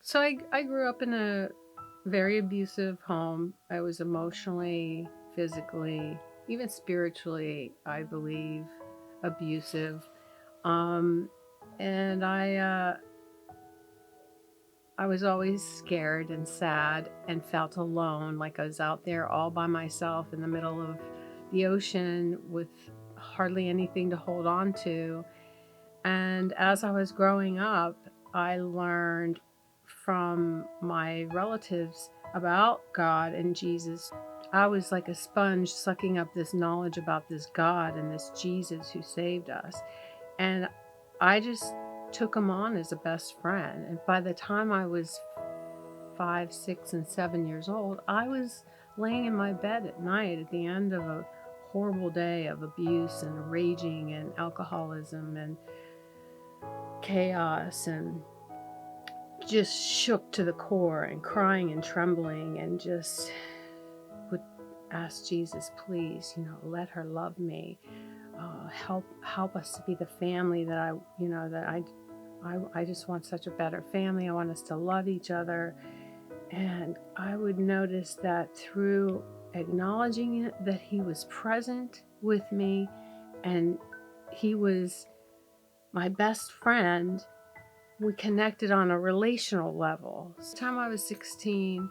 So I grew up in a very abusive home. I was emotionally, physically, even spiritually, I believe, abusive. Um, and I was always scared and sad and felt alone, like I was out there all by myself in the middle of the ocean with hardly anything to hold on to. And as I was growing up, I learned from my relatives about God and Jesus. I was like a sponge sucking up this knowledge about this God and this Jesus who saved us. And I just took him on as a best friend. And by the time I was 5, 6, and 7 years old, I was laying in my bed at night at the end of a horrible day of abuse and raging and alcoholism and chaos, and just shook to the core and crying and trembling, and just would ask Jesus, please, let her love me. Help us to be the family that I just want such a better family. I want us to love each other. And I would notice that through acknowledging it, that he was present with me, and he was my best friend. We connected on a relational level. So the time I was 16,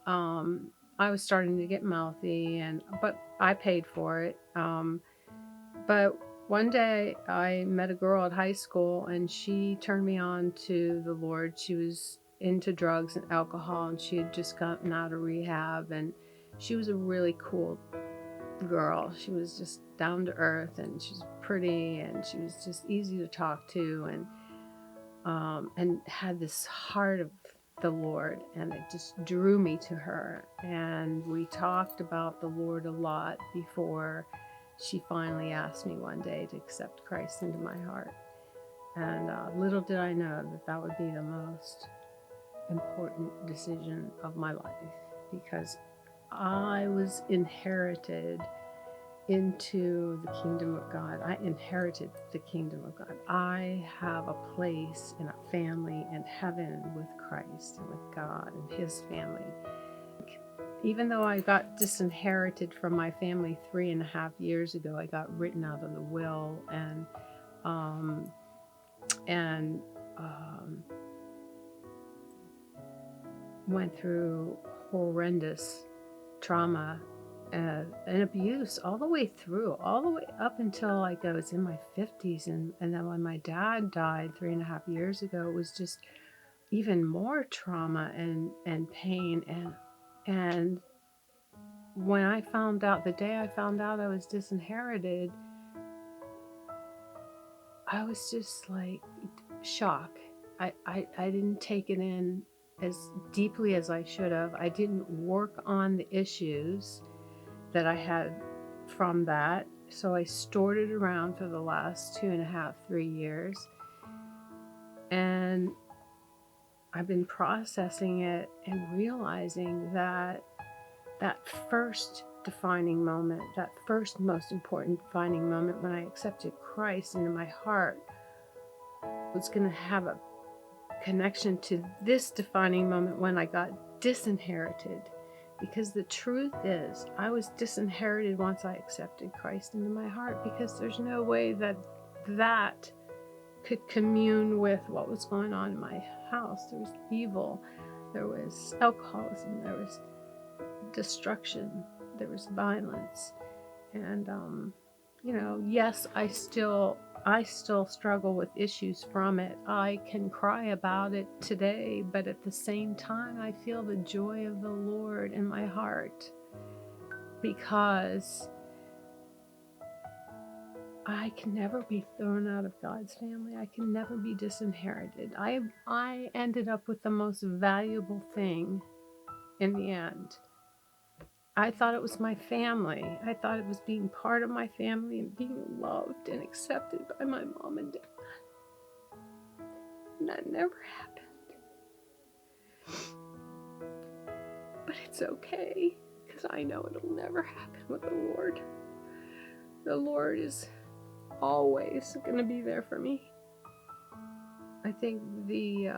I was starting to get mouthy, but I paid for it. But one day I met a girl at high school, and she turned me on to the Lord. She was into drugs and alcohol, and she had just gotten out of rehab, and she was a really cool girl. She was just down to earth, and she's pretty, and she was just easy to talk to, and had this heart of the Lord, and it just drew me to her. And we talked about the Lord a lot before she finally asked me one day to accept Christ into my heart. And little did I know that that would be the most important decision of my life, because I was inherited into the kingdom of God. I inherited the kingdom of God. I have a place in a family in heaven with Christ and with God and his family. Even though I got disinherited from my family 3.5 years ago, I got written out of the will, um, and went through horrendous trauma and abuse all the way through, all the way up until like I was in my 50s. And then when my dad died 3.5 years ago, it was just even more trauma and pain. And when I found out, the day I found out I was disinherited, I was just like shocked. I didn't take it in as deeply as I should have. I didn't work on the issues that I had from that. So I stored it around for the last 2.5, 3 years. And I've been processing it and realizing that that first defining moment, that first most important defining moment when I accepted Christ into my heart, was going to have a connection to this defining moment when I got disinherited. Because the truth is, I was disinherited once I accepted Christ into my heart, because there's no way that could commune with what was going on in my house. There was evil, there was alcoholism, there was destruction, there was violence. And yes, I still struggle with issues from it. I can cry about it today, but at the same time I feel the joy of the Lord in my heart, because I can never be thrown out of God's family. I can never be disinherited. I ended up with the most valuable thing in the end. I thought it was my family. I thought it was being part of my family and being loved and accepted by my mom and dad. And that never happened. But it's okay, because I know it'll never happen with the Lord. The Lord is always going to be there for me. I think the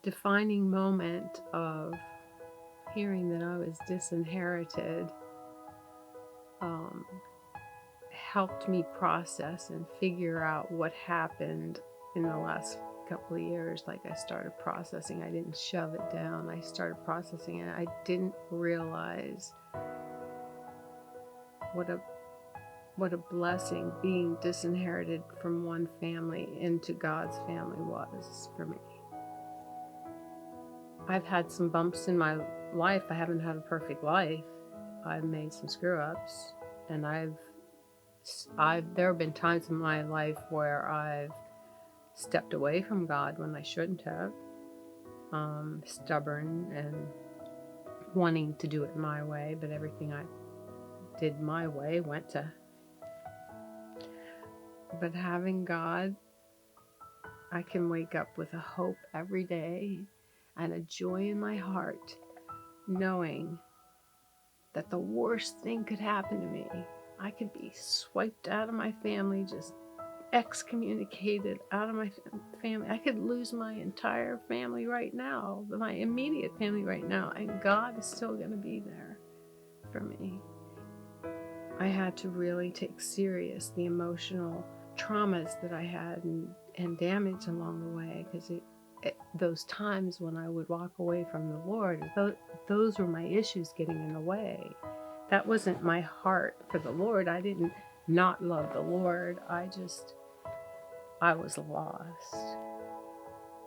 defining moment of hearing that I was disinherited helped me process and figure out what happened in the last couple of years. Like, I started processing. I didn't shove it down. I started processing it. I didn't realize what a blessing being disinherited from one family into God's family was for me. I've had some bumps in my life. I haven't had a perfect life. I've made some screw ups, and there have been times in my life where I've stepped away from God when I shouldn't have. Stubborn and wanting to do it my way, but everything I did my way went to. But having God, I can wake up with a hope every day and a joy in my heart, knowing that the worst thing could happen to me. I could be swiped out of my family, just excommunicated out of my family. I could lose my entire family right now, my immediate family right now, and God is still going to be there for me. I had to really take serious the emotional traumas that I had and damage along the way, because those times when I would walk away from the Lord, those were my issues getting in the way. That wasn't my heart for the Lord. I didn't not love the Lord. I was lost.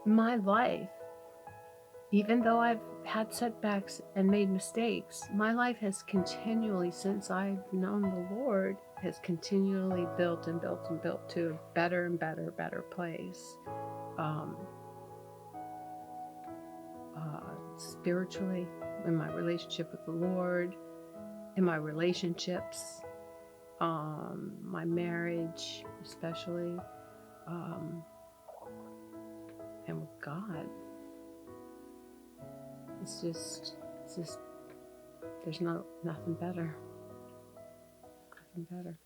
My life, even though I've had setbacks and made mistakes, my life has continually, since I've known the Lord, has continually built and built and built to a better and better place. Spiritually, in my relationship with the Lord, in my relationships, my marriage especially, and with God. It's just there's nothing better. Nothing better.